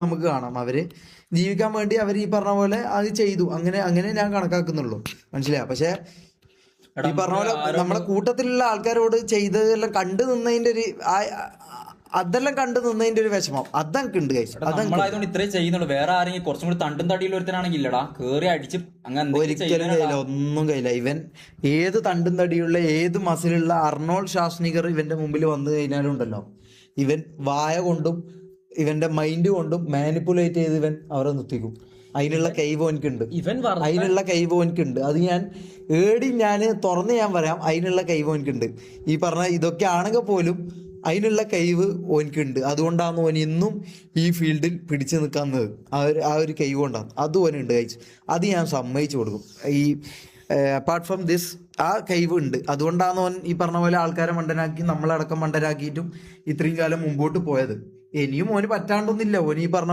നമുക്ക് കാണാം. അവര് ജീവിക്കാൻ വേണ്ടി അവർ ഈ പറഞ്ഞ പോലെ അത് ചെയ്തു. അങ്ങനെ അങ്ങനെ ഞാൻ കണക്കാക്കുന്നുള്ളൂ. മനസ്സിലായോ? പക്ഷെ എടാ ഈ പറഞ്ഞ നമുക്ക് പോലെ ആരോടും നമ്മളെ കൂട്ടത്തിലുള്ള ആൾക്കാരോട് ചെയ്തതെല്ലാം കണ്ടു നിന്നതിന്റെ ഒരു അതെല്ലാം കണ്ടു നിന്നതിന്റെ ഒരു വിഷമം അതെനിക്ക് ഉണ്ട് കൈസ്. എടാ അതെനിക്ക് നമ്മളായതുകൊണ്ട് ഇത്രയും ചെയ്യുന്നുള്ളൂ. വേറെ ആരെങ്കിലും കുറച്ചും കൂടി തണ്ടും തടിയിൽ ഒരുത്തനാണെങ്കിൽ ഇല്ലടാ കേറി അടിച്ച് അങ്ങനെ എന്തെങ്കിലും ഒരിക്കലും ചെയ്യുന്നതാ. കഴിയില്ല, ഒന്നും കഴിയില്ല. ഇവൻ ഏത് തണ്ടും തടിയുള്ള ഏത് മസിലുള്ള അർണോൾഡ് ഷ്വാസ്നിഗർ ഇവന്റെ മുമ്പിൽ വന്നു കഴിഞ്ഞാലും ഉണ്ടല്ലോ, ഇവൻ വായ കൊണ്ടും ഇവന്റെ മൈൻഡ് കൊണ്ടും മാനിപ്പുലേറ്റ് ചെയ്ത് ഇവൻ അവരെ നിർത്തിക്കും. അതിനുള്ള കൈവ് എനിക്കുണ്ട്, അതിനുള്ള കൈവ് എനിക്കുണ്ട്. അത് ഞാൻ തുറന്ന് ഞാൻ പറയാം, അതിനുള്ള കൈവ് എനിക്കുണ്ട്. ഈ പറഞ്ഞ ഇതൊക്കെ ആണെങ്കിൽ പോലും അതിനുള്ള കഴിവ് ഓനിക്കുണ്ട്. അതുകൊണ്ടാണ് ഓൻ ഇന്നും ഈ ഫീൽഡിൽ പിടിച്ചു നിൽക്കുന്നത്. ആ ഒരു കഴിവ് കൊണ്ടാണ് അത് ഓനുണ്ട് കഴിച്ചു. അത് ഞാൻ സമ്മതിച്ചു കൊടുക്കും. ഈ അപ്പാർട്ട് ഫ്രം ദിസ് ആ കഴിവ് ഉണ്ട്. അതുകൊണ്ടാണ് ഓൻ ഈ പറഞ്ഞ പോലെ ആൾക്കാരെ മണ്ടനാക്കി നമ്മളടക്കം മണ്ടനാക്കിയിട്ടും ഇത്രയും കാലം മുമ്പോട്ട് പോയത്. ഇനിയും ഓന് പറ്റാണ്ടൊന്നുമില്ല. ഓൻ ഈ പറഞ്ഞ